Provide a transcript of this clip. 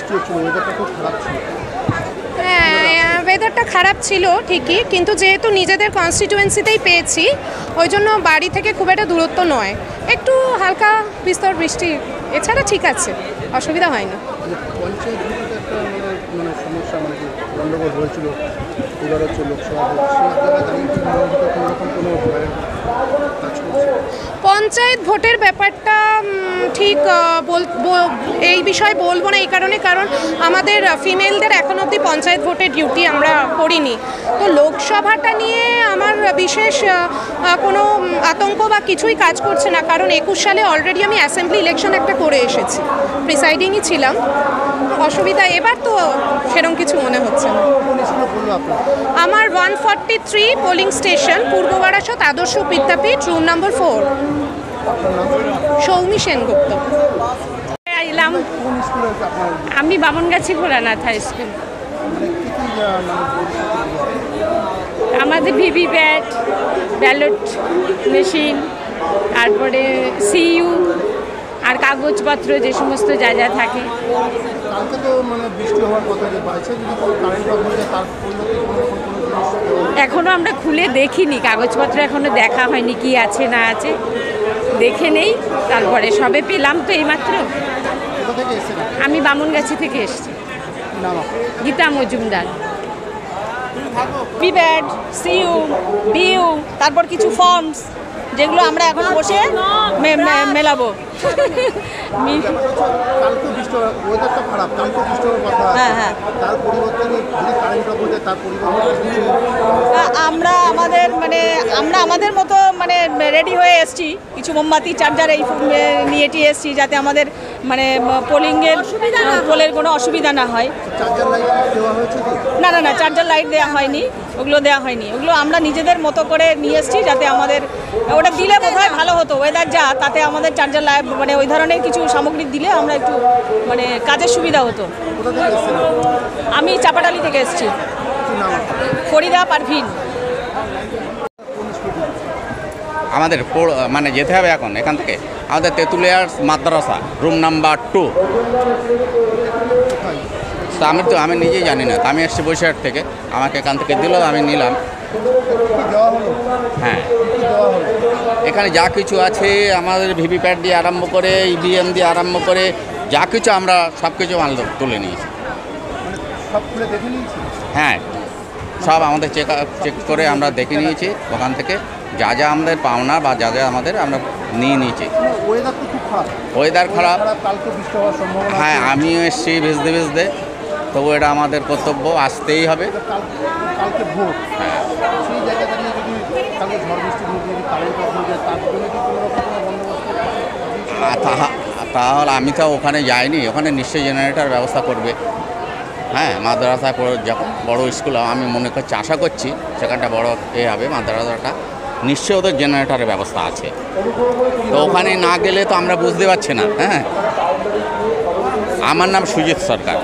বৃষ্টি হচ্ছিল, ওয়েদারটা খুব খারাপ ছিল। হ্যাঁ, ওয়েদারটা খারাপ ছিল ঠিকই, কিন্তু যেহেতু নিজেদের কনস্টিটিউয়েন্সিতেই পেয়েছি ওই জন্য বাড়ি থেকে খুব একটা দূরত্ব নয়, একটু হালকা বিস্তর বৃষ্টি, এছাড়া ঠিক আছে, অসুবিধা হয়নি। পঞ্চায়েত ভোটের একটা মানে সমস্যা, মানে গণ্ডগোল হয়েছিল, এবার হচ্ছে লোকসভা ভোট, সেই জায়গায় দাঁড়িয়ে কি কোনো রকম কোনো কাজ করছে? পঞ্চায়েত ভোটের ব্যাপারটা ঠিক এই বিষয়ে বলবো না, এই কারণ আমাদের ফিমেলদের এখন অবধি পঞ্চায়েত ভোটের ডিউটি আমরা করিনি। তো লোকসভাটা নিয়ে আমার বিশেষ কোনো আতঙ্ক বা কিছুই কাজ করছে না, কারণ 21 সালে অলরেডি আমি অ্যাসেম্বলি ইলেকশন একটা করে এসেছি, প্রিসাইডিংই ছিলাম। অসুবিধা এবার তো সেরকম কিছু মনে হচ্ছে না। আমার 143 পোলিং স্টেশন, পূর্ব বারাসত আদর্শ বিদ্যাপীঠ, রুম নম্বর 4। সৌমি সেনগুপ্ত। এলাম, আমি বামনগাছি ভোলানাথ হাই স্কুল। আমাদের ভিভিপ্যাট, ব্যালট মেশিন, তারপরে সিইউ আর কাগজপত্র যে সমস্ত যা যা থাকে। এখনো আমরা খুলে দেখিনি, কাগজপত্র এখনো দেখা হয়নি কি আছে না আছে, দেখে নেই, তারপরে সবে পেলাম তো এইমাত্র। আমি বামনগাছি থেকে এসেছি। গীতা মজুমদার। ভিভ্যাট, সিইউ, বিইউ, তারপর কিছু ফর্মস যেগুলো আমরা এখন বসে মেলাবো। হ্যাঁ হ্যাঁ, আমরা আমাদের মতো মানে রেডি হয়ে এসছি, কিছু মোমবাতি চার্জার এই নিয়ে এসছি যাতে আমাদের মানে পোলের কোনো অসুবিধা না হয়। না না না, চার্জার লাইট দেওয়া হয়নি, ওগুলো দেওয়া হয়নি, ওগুলো আমরা নিজেদের মতো করে নিয়ে এসছি যাতে আমাদের ওটা দিলে বোধহয় ভালো হতো, ওয়েদার যা তাতে আমাদের চার্জার লাইট মানে ওই ধরনের কিছু সামগ্রী দিলে আমরা একটু মানে কাজের সুবিধা হতো। আমি চাপাটালি থেকে এসেছি। ফরিদা পারভিন। আমাদের মানে যেতে হবে এখন এখান থেকে আমাদের তেঁতুলিয়ার মাদ্রাসা, রুম নাম্বার 2। তো আমি নিজেই জানি না, আমি এসেছি বৈশাখ থেকে, আমাকে এখান থেকে দিল, আমি নিলাম। হ্যাঁ, এখানে যা কিছু আছে আমাদের ভিভিপ্যাট দিয়ে আরম্ভ করে ইভিএম দিয়ে আরম্ভ করে যা কিছু আমরা সব কিছু মাল তুলে নিয়েছি। হ্যাঁ, সব আমাদের চেক করে আমরা দেখে নিয়েছি, ওখান থেকে যা যা আমাদের পাওনা বা যা যা আমাদের আমরা নিয়ে নিয়েছি। ওয়েদার খারাপ, হ্যাঁ আমিও এসেছি ভিজতে, তবু এটা আমাদের কর্তব্য, আসতেই হবে। হ্যাঁ, তাহলে আমি তো ওখানে যাইনি, ওখানে নিশ্চয়ই জেনারেটর ব্যবস্থা করবে। হ্যাঁ, মাদ্রাসায় যখন বড় স্কুল, আমি মনে করছি, আশা করছি সেখানটা বড় হবে মাদ্রাসাটা, নিশ্চয়ই ওদের জেনারেটরের ব্যবস্থা আছে। তো ওখানে না গেলে তো আমরা বুঝতে পারছি না। হ্যাঁ, আমার নাম সুজিত সরকার।